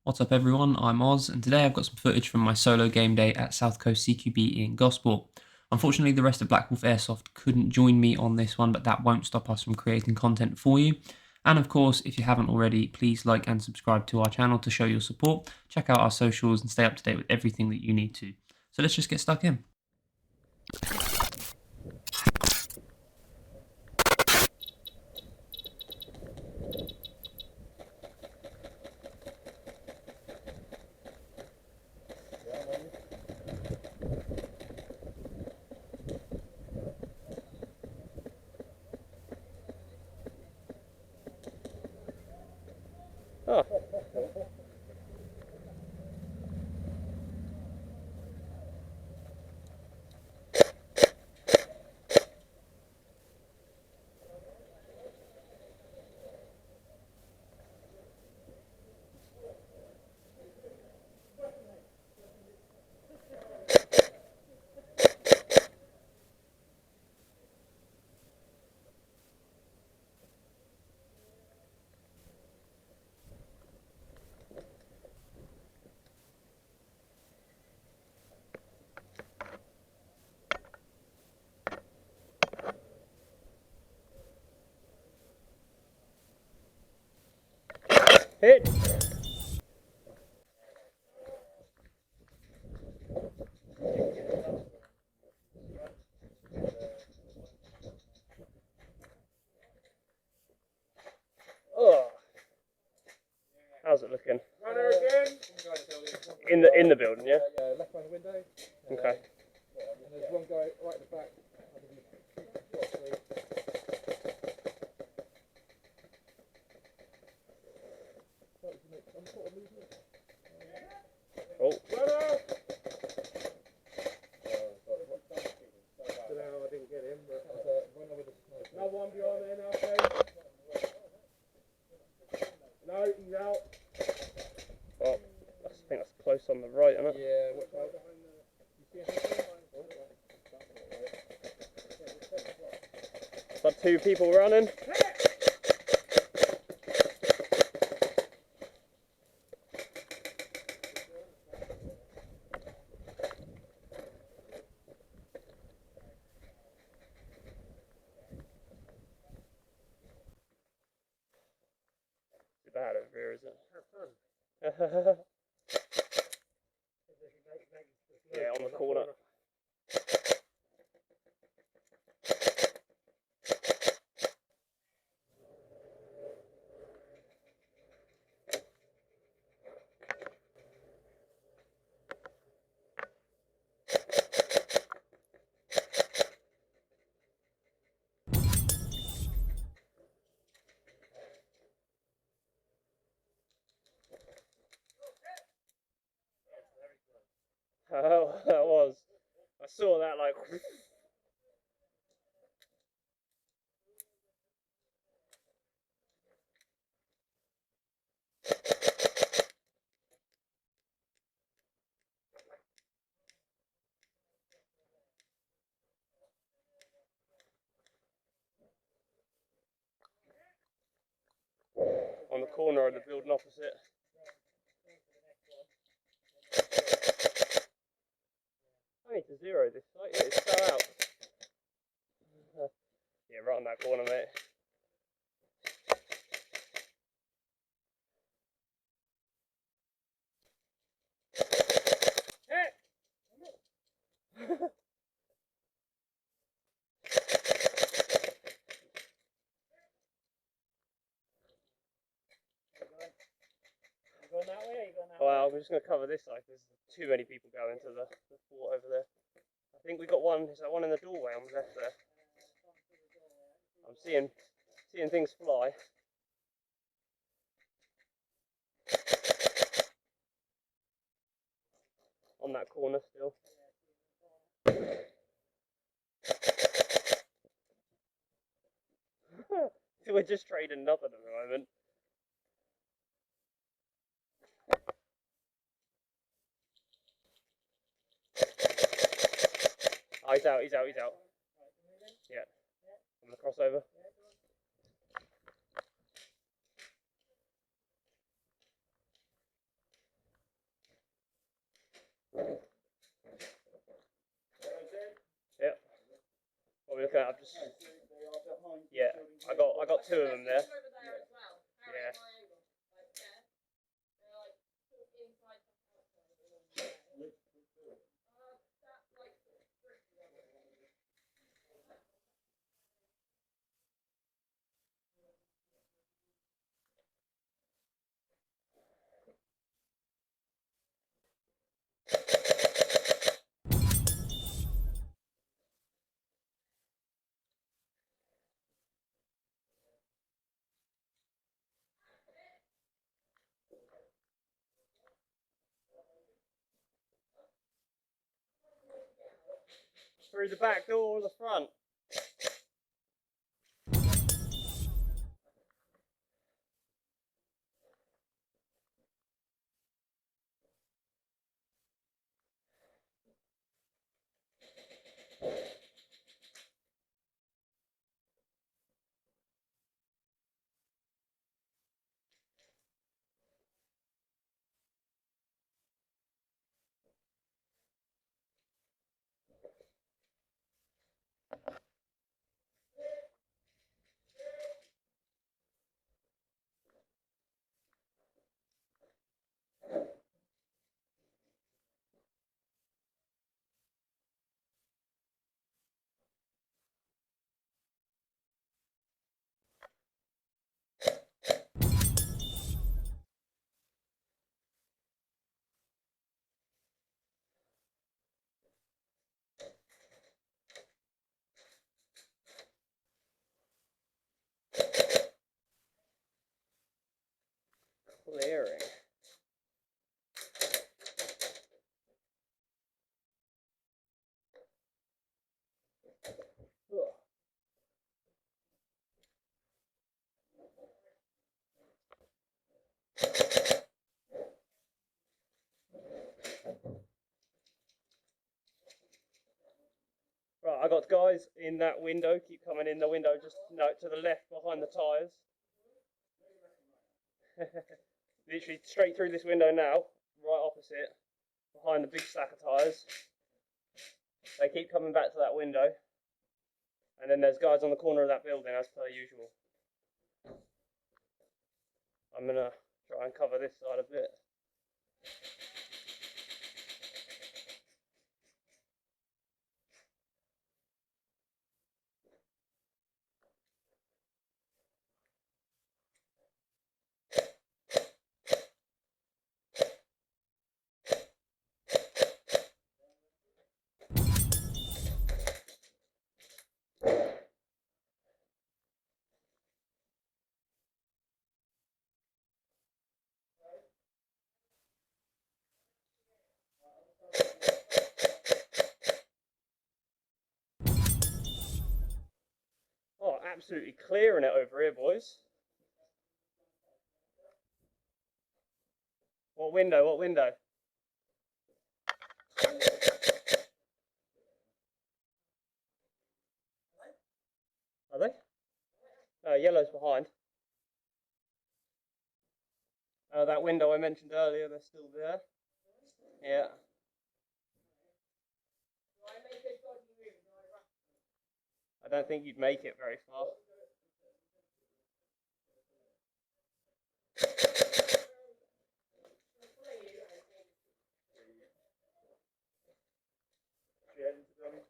What's up everyone, I'm Oz, and today I've got some footage from my solo game day at South Coast CQB in Gosport. Unfortunately, the rest of Black Wolf Airsoft couldn't join me on this one, but that won't stop us from creating content for you. And of course, if you haven't already, please like and subscribe to our channel to show your support. Check out our socials and stay up to date with everything that you need to. So let's just get stuck in. Oh. Hit! Oh. How's it looking? Runner again. In the building, yeah? Yeah, left hand window. Okay. And there's one guy right at the back. Oh. Runner! I didn't get him, but runner with a smoke. Another one behind there now, please. No, he's out. Oh, I think that's close on the right, isn't it? Yeah, watch out. You see anything? Is that two people running? Too bad over here, is it? Have fun. Yeah, on the corner. Oh, that was. I saw that like. On the corner of the building opposite. I need to zero this site. Yeah, it's fell out. Yeah, right on that corner, mate. Going that way or you going that Well, we're just going to cover this side. There's too many people going to the fort over there. I think we got one. Is that one in the doorway on the left there? I'm seeing things fly. On that corner still. We're just trading nothing at the moment. Oh, he's out. Yeah. I'm going to cross over. Yep. What are we looking at? Yeah, I got two of them there. Yeah. Through the back door or the front? Clearing. Right, I got guys in that window, keep coming in the window, just no, to the left behind the tyres. Literally straight through this window now, right opposite, behind the big stack of tyres. They keep coming back to that window. And then there's guys on the corner of that building as per usual. I'm going to try and cover this side a bit. Oh, absolutely clearing it over here, boys. What window? What window? Are they? Yellow's behind. That window I mentioned earlier, they're still there. Yeah. I don't think you'd make it very far.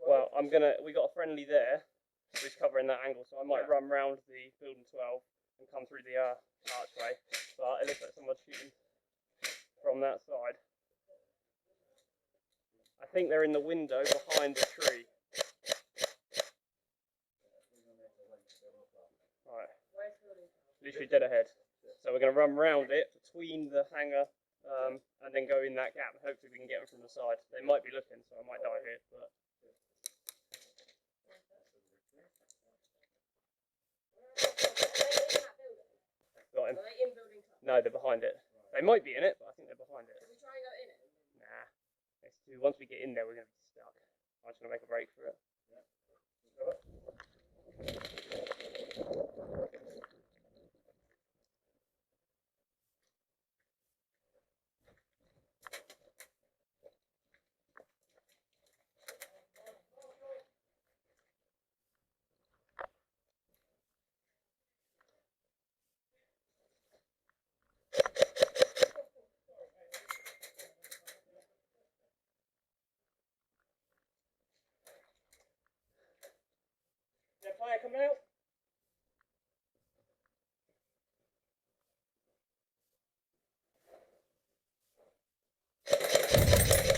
Well, we got a friendly there who's covering that angle, so I might run round the building 12 and come through the archway. But it looks like someone's shooting from that side. I think they're in the window behind the tree. Right, literally dead ahead. So we're going to run round it between the hangar and then go in that gap. Hopefully we can get them from the side. They might be looking, so I might die here. But got him. No, they're behind it. They might be in it, but I think they're behind it. Should we try and go in it? Nah. Once we get in there, we're going to be stuck. I'm just going to make a break for it. coming out.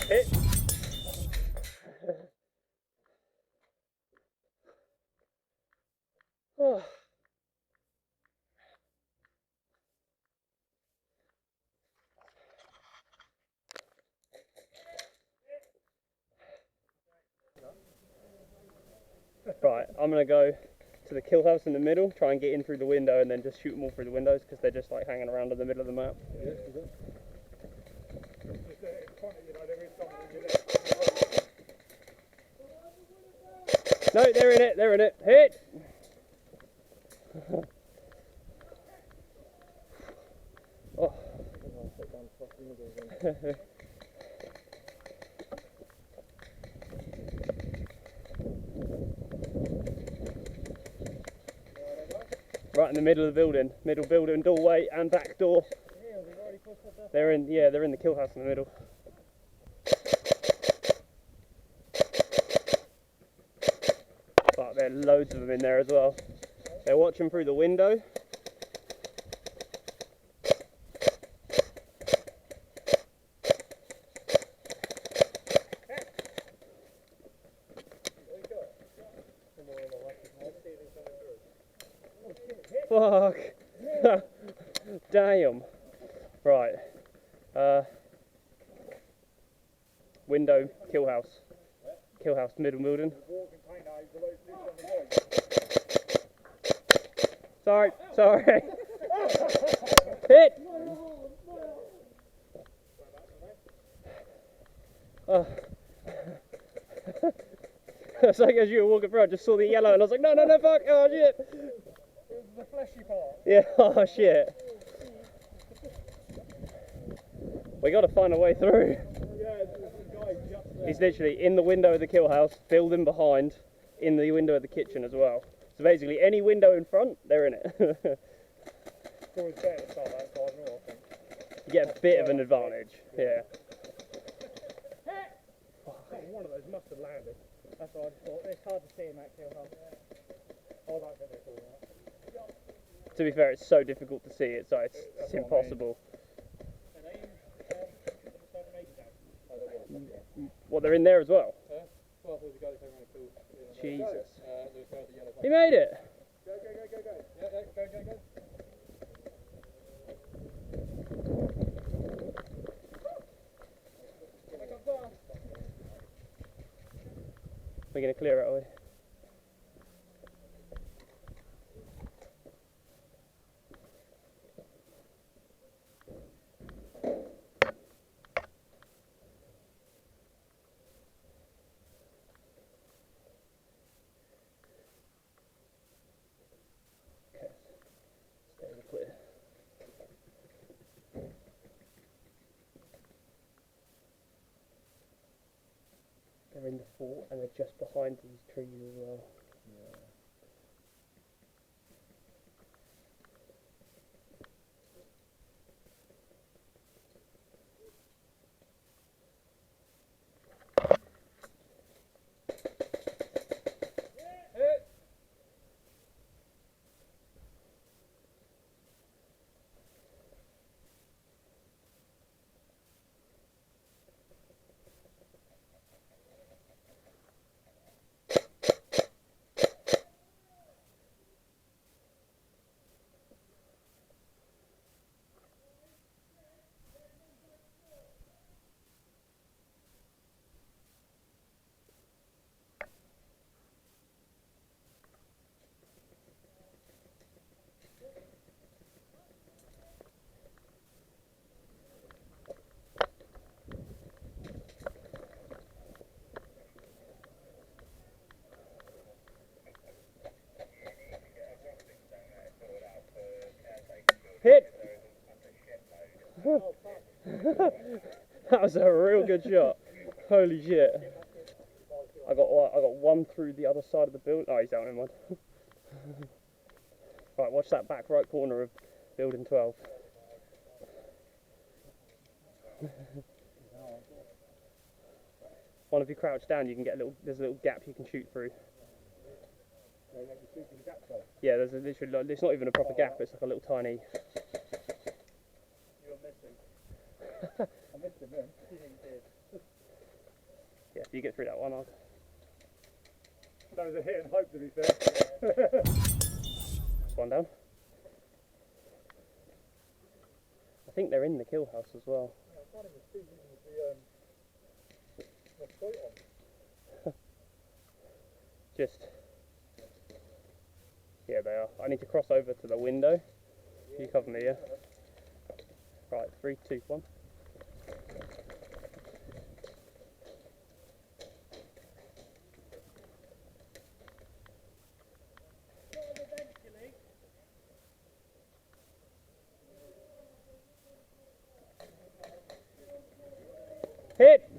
Hit. Oh. Right, I'm gonna go to the kill house in the middle, try and get in through the window, and then just shoot them all through the windows because they're just like hanging around in the middle of the map. No, they're in it. They're in it. Hit. Oh. Right in the middle of the building, doorway and back door. They're in, yeah, they're in the kill house in the middle. But there are loads of them in there as well. They're watching through the window. Fuck! Damn! Right. Window, kill house. Kill house, middle building. Sorry. Hit! Oh. It's like as you were walking through, I just saw the yellow and I was like, no, fuck! Oh shit! The fleshy part. Yeah, oh shit. We gotta find a way through. He's literally in the window of the kill house, building behind, in the window of the kitchen as well. So basically, any window in front, they're in it. It's always better to start that side more, I think. You get a bit of an advantage, yeah. One of those must have landed. That's what I just thought. It's hard to see in that kill house. Oh, that's what they call that. To be fair, it's so difficult to see it, so it's impossible. Well, they're in there as well. Well, there's a guy that came around and killed. Jesus. There's a guy with the yellow. He made it! Go. Yeah, go. We're going to clear it away. Okay, stay clear. They're in the fort and they're just behind these trees as well. Hit! That was a real good shot. Holy shit. I got one through the other side of the building. Oh, he's out in one. Right, watch that back right corner of building 12. One, if you crouch down, you can get there's a little gap you can shoot through. Yeah, there's literally, like, it's not even a proper gap, it's like a little tiny... You're missing. I missed him then. Yeah, if you get through that one, I'll... That was a hit and hope, to be fair. That's one down. I think they're in the kill house as well. I can't even see the point on. Just... Yeah, they are. I need to cross over to the window. You cover me, yeah? Right, 3, 2, 1. Hit!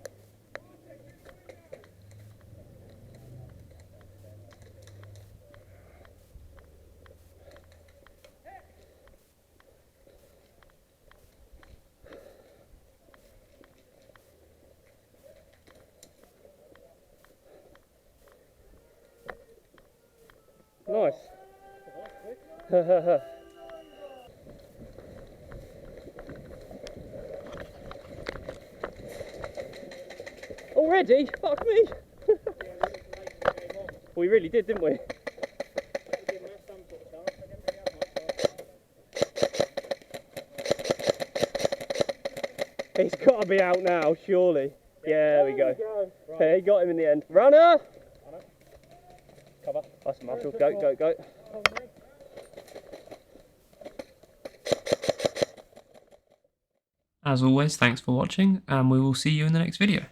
Nice. Already? Fuck me! We really did, didn't we? He's got to be out now, surely. Yeah, there we go. Right. Hey, got him in the end. Runner! Cover. That's Marshall. Go, go, go. As always, thanks for watching, and we will see you in the next video.